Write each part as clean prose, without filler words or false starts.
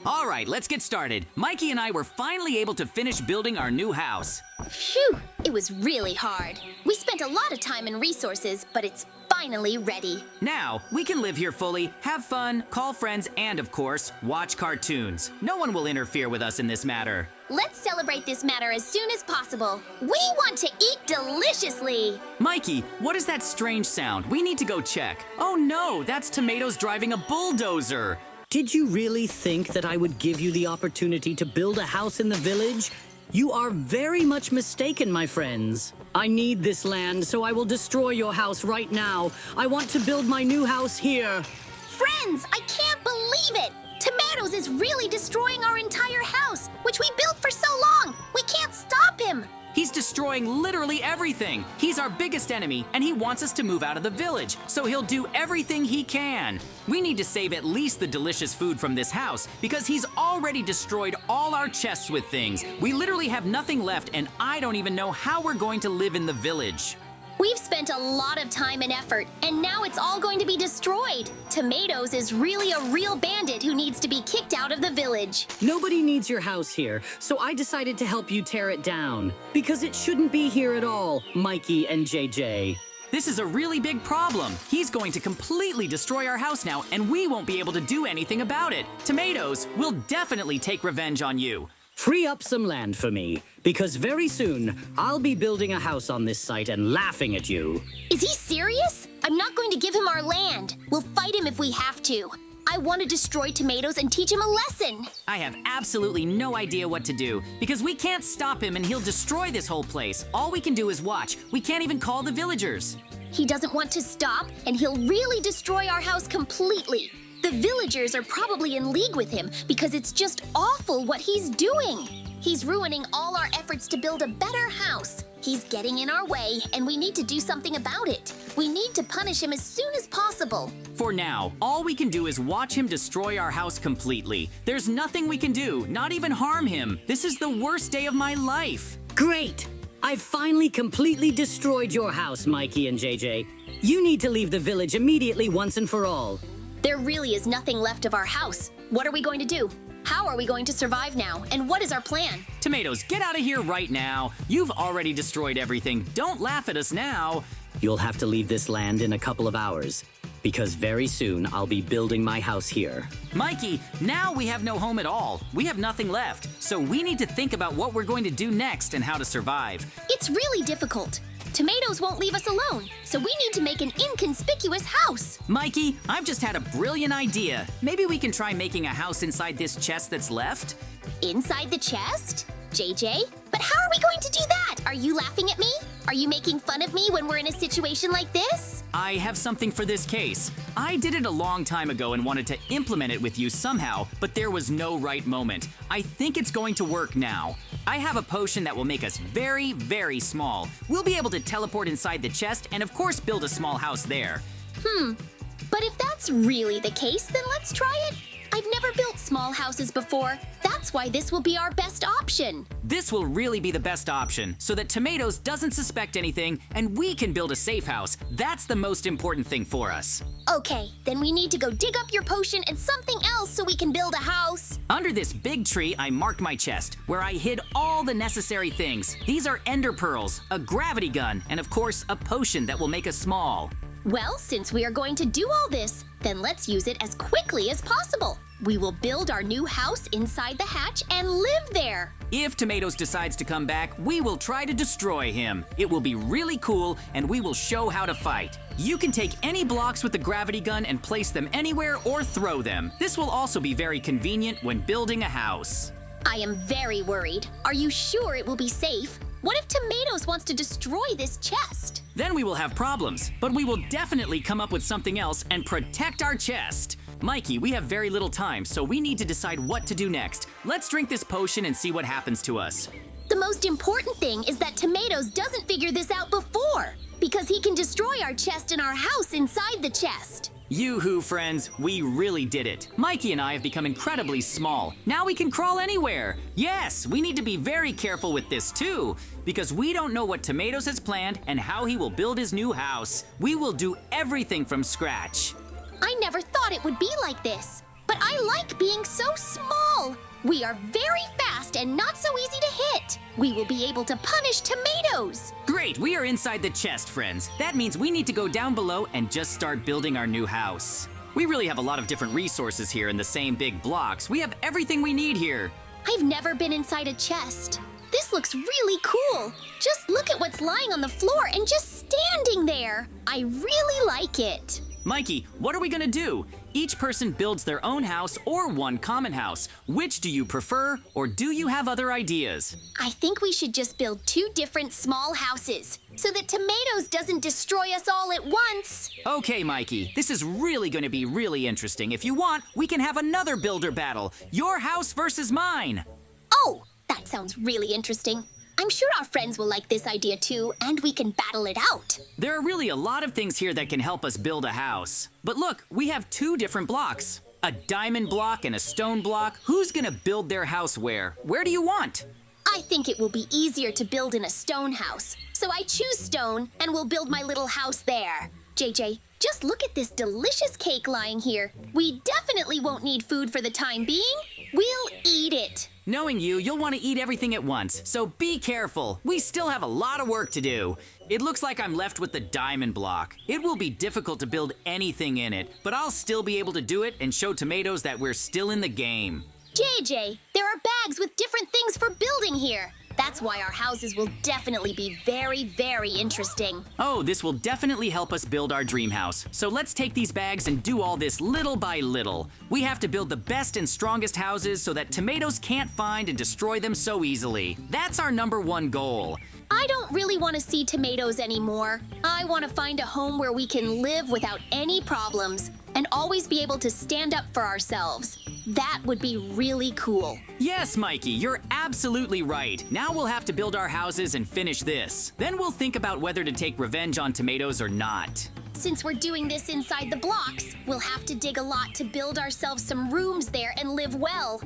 All right, let's get started. Mikey and I were finally able to finish building our new house. Phew, it was really hard. We spent a lot of time and resources, but it's finally ready. Now, we can live here fully, have fun, call friends, and of course, watch cartoons. No one will interfere with us in this matter. Let's celebrate this matter as soon as possible. We want to eat deliciously. Mikey, what is that strange sound? We need to go check. Oh no, that's Tomatoes driving a bulldozer. Did you really think that I would give you the opportunity to build a house in the village? You are very much mistaken, my friends. I need this land, so I will destroy your house right now. I want to build my new house here. Friends, I can't believe it. Tomatoes is really destroying our entire house, which we built for so long. We can't stop him. He's destroying literally everything. He's our biggest enemy, and he wants us to move out of the village, so he'll do everything he can. We need to save at least the delicious food from this house, because he's already destroyed all our chests with things. We literally have nothing left, and I don't even know how we're going to live in the village. We've spent a lot of time and effort, and now it's all going to be destroyed. Tomatoes is really a real bandit who needs to be kicked out of the village. Nobody needs your house here, so I decided to help you tear it down. Because it shouldn't be here at all, Mikey and JJ. This is a really big problem. He's going to completely destroy our house now, and we won't be able to do anything about it. Tomatoes will definitely take revenge on you. Free up some land for me, because very soon, I'll be building a house on this site and laughing at you. Is he serious? I'm not going to give him our land. We'll fight him if we have to. I want to destroy Tomatoes and teach him a lesson. I have absolutely no idea what to do, because we can't stop him and he'll destroy this whole place. All we can do is watch. We can't even call the villagers. He doesn't want to stop, and he'll really destroy our house completely. The villagers are probably in league with him because it's just awful what he's doing. He's ruining all our efforts to build a better house. He's getting in our way, and we need to do something about it. We need to punish him as soon as possible. For now, all we can do is watch him destroy our house completely. There's nothing we can do, not even harm him. This is the worst day of my life. Great! I've finally completely destroyed your house, Mikey and JJ. You need to leave the village immediately once and for all. There really is nothing left of our house. What are we going to do? How are we going to survive now? And what is our plan? Tomatoes, get out of here right now. You've already destroyed everything. Don't laugh at us now. You'll have to leave this land in a couple of hours, because very soon I'll be building my house here. Mikey, now we have no home at all. We have nothing left. So we need to think about what we're going to do next and how to survive. It's really difficult. Tomatoes won't leave us alone, so we need to make an inconspicuous house. Mikey, I've just had a brilliant idea. Maybe we can try making a house inside this chest that's left? Inside the chest? JJ? But how are we going to do that? Are you laughing at me? Are you making fun of me when we're in a situation like this? I have something for this case. I did it a long time ago and wanted to implement it with you somehow, but there was no right moment. I think it's going to work now. I have a potion that will make us very, very small. We'll be able to teleport inside the chest and of course build a small house there. But if that's really the case, then let's try it. I've never built small houses before. That's why this will be our best option. This will really be the best option, so that Tomatoes doesn't suspect anything and we can build a safe house. That's the most important thing for us. Okay, then we need to go dig up your potion and something else so we can build a house. Under this big tree, I marked my chest, where I hid all the necessary things. These are ender pearls, a gravity gun, and of course, a potion that will make us small. Well, since we are going to do all this, then let's use it as quickly as possible. We will build our new house inside the hatch and live there. If Tomatoes decides to come back, we will try to destroy him. It will be really cool, and we will show how to fight. You can take any blocks with the gravity gun and place them anywhere or throw them. This will also be very convenient when building a house. I am very worried. Are you sure it will be safe? What if Tomatoes wants to destroy this chest? Then we will have problems, but we will definitely come up with something else and protect our chest. Mikey, we have very little time, so we need to decide what to do next. Let's drink this potion and see what happens to us. The most important thing is that Tomatoes doesn't figure this out before, because he can destroy our chest and our house inside the chest. Yoo-hoo, friends, we really did it. Mikey and I have become incredibly small. Now we can crawl anywhere. Yes, we need to be very careful with this too, because we don't know what Tomatoes has planned and how he will build his new house. We will do everything from scratch. I never thought it would be like this. but I like being so small. We are very fast and not so easy to hit. We will be able to punish tomatoes. Great, we are inside the chest, friends. That means we need to go down below and just start building our new house. We really have a lot of different resources here in the same big blocks. We have everything we need here. I've never been inside a chest. This looks really cool. Just look at what's lying on the floor and just standing there. I really like it. Mikey, what are we gonna do? Each person builds their own house or one common house. Which do you prefer, or do you have other ideas? I think we should just build 2 different small houses so that tomatoes doesn't destroy us all at once. Okay, Mikey, this is really gonna be really interesting. If you want, we can have another builder battle. Your house versus mine. Oh, that sounds really interesting. I'm sure our friends will like this idea too, and we can battle it out. There are really a lot of things here that can help us build a house. But look, we have 2 different blocks. A diamond block and a stone block. Who's gonna build their house where? Where do you want? I think it will be easier to build in a stone house. So I choose stone and will build my little house there. JJ, just look at this delicious cake lying here. We definitely won't need food for the time being. We'll eat it. Knowing you, you'll want to eat everything at once, so be careful. We still have a lot of work to do. It looks like I'm left with the diamond block. It will be difficult to build anything in it, but I'll still be able to do it and show tomatoes that we're still in the game. JJ, there are bags with different things for building here. That's why our houses will definitely be very, very interesting. Oh, this will definitely help us build our dream house. So let's take these bags and do all this little by little. We have to build the best and strongest houses so that tomatoes can't find and destroy them so easily. That's our #1 goal. I don't really want to see tomatoes anymore. I want to find a home where we can live without any problems and always be able to stand up for ourselves. That would be really cool. Yes, Mikey, you're absolutely right. Now we'll have to build our houses and finish this. Then we'll think about whether to take revenge on tomatoes or not. Since we're doing this inside the blocks, we'll have to dig a lot to build ourselves some rooms there and live well.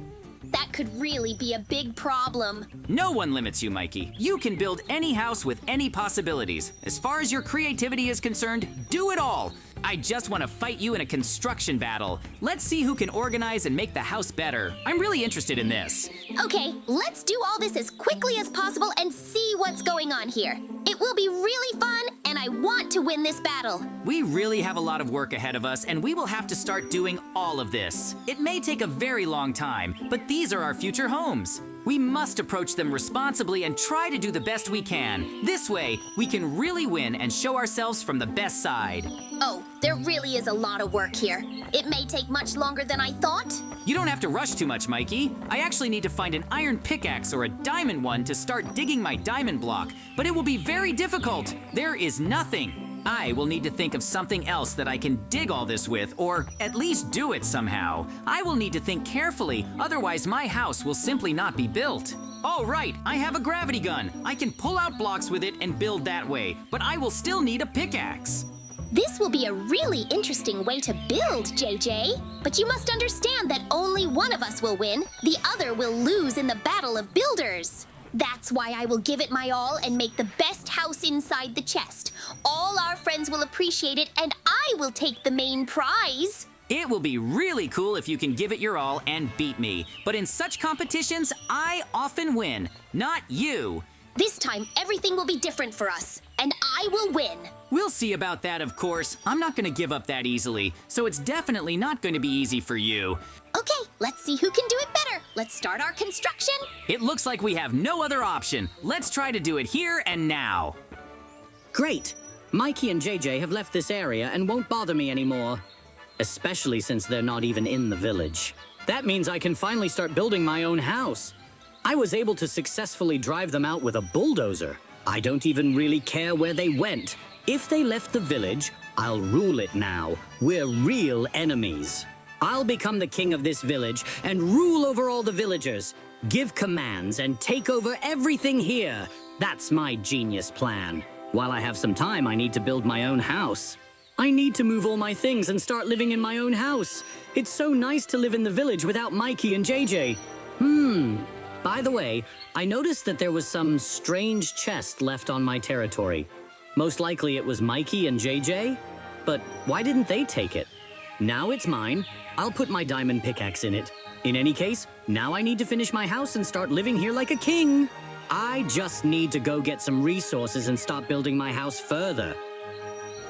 That could really be a big problem. No one limits you, Mikey. You can build any house with any possibilities. As far as your creativity is concerned, do it all. I just want to fight you in a construction battle. Let's see who can organize and make the house better. I'm really interested in this. Okay, let's do all this as quickly as possible and see what's going on here. It will be really fun, and I want to win this battle. We really have a lot of work ahead of us, and we will have to start doing all of this. It may take a very long time, but these are our future homes. We must approach them responsibly and try to do the best we can. This way, we can really win and show ourselves from the best side. Oh, there really is a lot of work here. It may take much longer than I thought. You don't have to rush too much, Mikey. I actually need to find an iron pickaxe or a diamond one to start digging my diamond block, but it will be very difficult. There is nothing. I will need to think of something else that I can dig all this with, or at least do it somehow. I will need to think carefully, otherwise my house will simply not be built. Oh, right, I have a gravity gun. I can pull out blocks with it and build that way, but I will still need a pickaxe. This will be a really interesting way to build, JJ. But you must understand that only one of us will win. The other will lose in the battle of builders. That's why I will give it my all and make the best house inside the chest. All our friends will appreciate it, and I will take the main prize. It will be really cool if you can give it your all and beat me. But in such competitions, I often win, not you. This time, everything will be different for us, and I will win. We'll see about that, of course. I'm not going to give up that easily, so it's definitely not going to be easy for you. Okay, let's see who can do it better. Let's start our construction. It looks like we have no other option. Let's try to do it here and now. Great! Mikey and JJ have left this area and won't bother me anymore. Especially since they're not even in the village. That means I can finally start building my own house. I was able to successfully drive them out with a bulldozer. I don't even really care where they went. If they left the village, I'll rule it now. We're real enemies. I'll become the king of this village and rule over all the villagers, give commands, and take over everything here. That's my genius plan. While I have some time, I need to build my own house. I need to move all my things and start living in my own house. It's so nice to live in the village without Mikey and JJ. By the way, I noticed that there was some strange chest left on my territory. Most likely it was Mikey and JJ, but why didn't they take it? Now it's mine. I'll put my diamond pickaxe in it. In any case, now I need to finish my house and start living here like a king. I just need to go get some resources and start building my house further.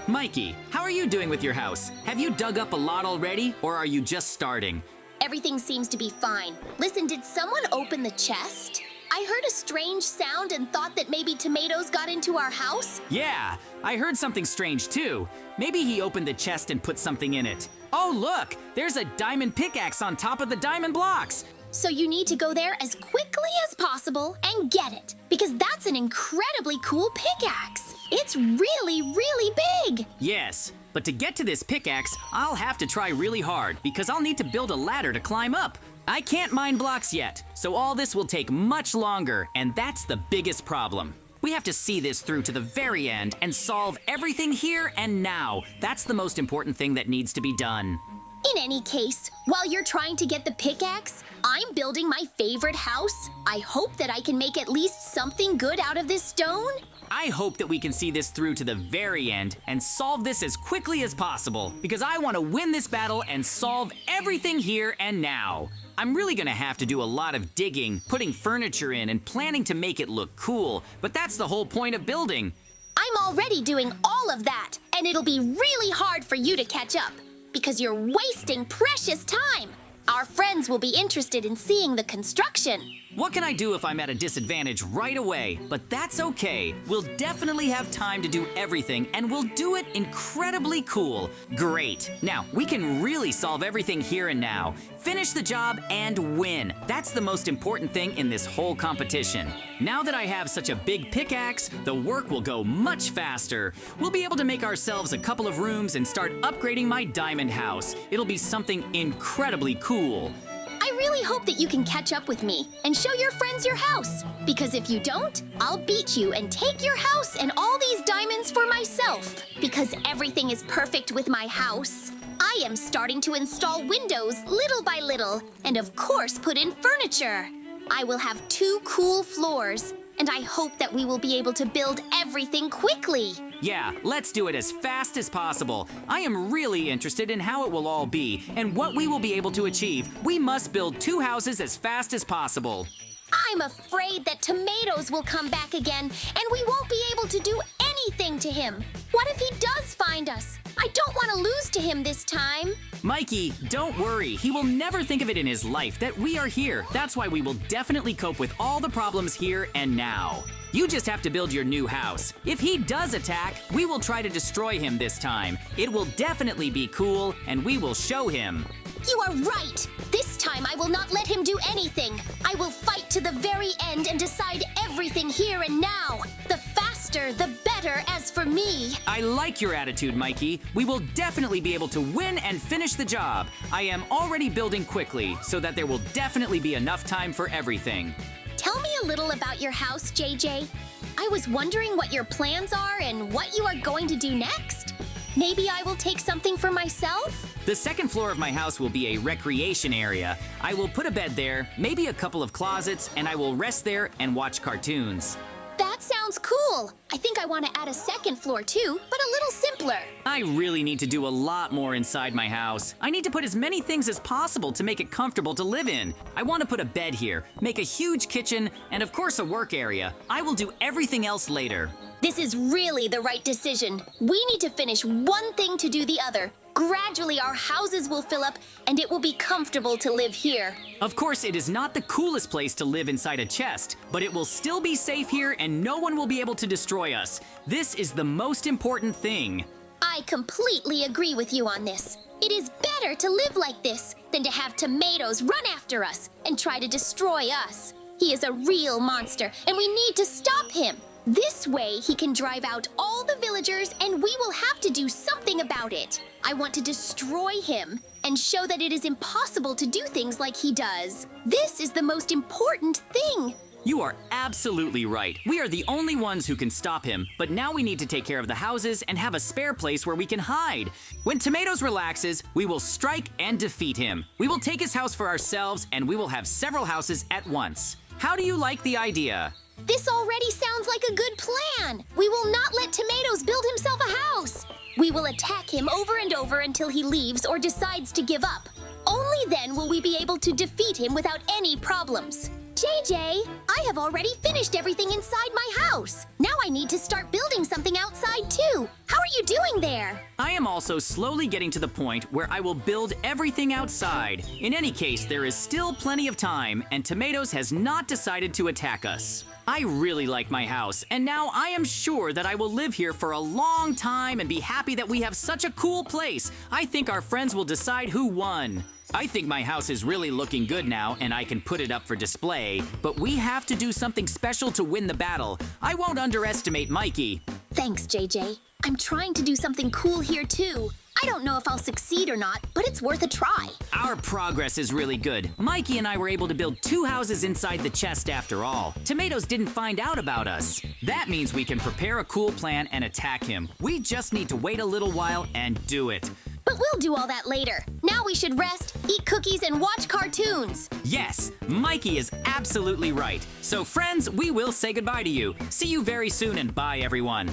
Mikey, how are you doing with your house? Have you dug up a lot already, or are you just starting? Everything seems to be fine. Listen, did someone open the chest? I heard a strange sound and thought that maybe tomatoes got into our house. Yeah, I heard something strange too. Maybe he opened the chest and put something in it. Oh look, there's a diamond pickaxe on top of the diamond blocks. So you need to go there as quickly as possible and get it, because that's an incredibly cool pickaxe. It's really, really big. Yes, but to get to this pickaxe, I'll have to try really hard because I'll need to build a ladder to climb up. I can't mine blocks yet, so all this will take much longer, and that's the biggest problem. We have to see this through to the very end and solve everything here and now. That's the most important thing that needs to be done. In any case, while you're trying to get the pickaxe, I'm building my favorite house. I hope that I can make at least something good out of this stone. I hope that we can see this through to the very end and solve this as quickly as possible because I want to win this battle and solve everything here and now. I'm really gonna have to do a lot of digging, putting furniture in, and planning to make it look cool, but that's the whole point of building. I'm already doing all of that, and it'll be really hard for you to catch up because you're wasting precious time. Our friends will be interested in seeing the construction. What can I do if I'm at a disadvantage right away? But that's okay. We'll definitely have time to do everything, and we'll do it incredibly cool. Great. Now, we can really solve everything here and now. Finish the job and win. That's the most important thing in this whole competition. Now that I have such a big pickaxe, the work will go much faster. We'll be able to make ourselves a couple of rooms and start upgrading my diamond house. It'll be something incredibly cool. I really hope that you can catch up with me and show your friends your house. Because if you don't, I'll beat you and take your house and all these diamonds for myself. Because everything is perfect with my house. I am starting to install windows little by little, and of course put in furniture. I will have 2 cool floors, and I hope that we will be able to build everything quickly. Yeah, let's do it as fast as possible. I am really interested in how it will all be and what we will be able to achieve. We must build 2 houses as fast as possible. I'm afraid that tomatoes will come back again, and we won't be able to do anything to him. What if he does find us? I don't want to lose to him this time. Mikey, don't worry. He will never think of it in his life that we are here. That's why we will definitely cope with all the problems here and now. You just have to build your new house. If he does attack, we will try to destroy him this time. It will definitely be cool, and we will show him. You are right. This time I will not let him do anything. I will fight to the very end and decide everything here and now. The faster, the better as for me. I like your attitude, Mikey. We will definitely be able to win and finish the job. I am already building quickly so that there will definitely be enough time for everything. Tell me a little about your house, JJ. I was wondering what your plans are and what you are going to do next. Maybe I will take something for myself? The second floor of my house will be a recreation area. I will put a bed there, maybe a couple of closets, and I will rest there and watch cartoons. That sounds cool. I think I want to add a second floor too, but a little simpler. I really need to do a lot more inside my house. I need to put as many things as possible to make it comfortable to live in. I want to put a bed here, make a huge kitchen, and of course a work area. I will do everything else later. This is really the right decision. We need to finish one thing to do the other. Gradually, our houses will fill up, and it will be comfortable to live here. Of course, it is not the coolest place to live inside a chest, but it will still be safe here and no one will be able to destroy us. This is the most important thing. I completely agree with you on this. It is better to live like this than to have tomatoes run after us and try to destroy us. He is a real monster, and we need to stop him. This way, he can drive out all the villagers, and we will have to do something about it. I want to destroy him and show that it is impossible to do things like he does. This is the most important thing. You are absolutely right. We are the only ones who can stop him, but now we need to take care of the houses and have a spare place where we can hide. When Tomatoes relaxes, we will strike and defeat him. We will take his house for ourselves, and we will have several houses at once. How do you like the idea? This already sounds like a good plan. We will not let Tomatoes build himself a house. We will attack him over and over until he leaves or decides to give up. Only then will we be able to defeat him without any problems. JJ, I have already finished everything inside my house. Now I need to start building something outside too. How are you doing there? I am also slowly getting to the point where I will build everything outside. In any case, there is still plenty of time, and Tomatoes has not decided to attack us. I really like my house, and now I am sure that I will live here for a long time and be happy that we have such a cool place. I think our friends will decide who won. I think my house is really looking good now, and I can put it up for display, but we have to do something special to win the battle. I won't underestimate Mikey. Thanks, JJ. I'm trying to do something cool here too. I don't know if I'll succeed or not, but it's worth a try. Our progress is really good. Mikey and I were able to build 2 houses inside the chest after all. Tomatoes didn't find out about us. That means we can prepare a cool plan and attack him. We just need to wait a little while and do it. But we'll do all that later. Now we should rest, eat cookies, and watch cartoons. Yes, Mikey is absolutely right. So friends, we will say goodbye to you. See you very soon and bye everyone.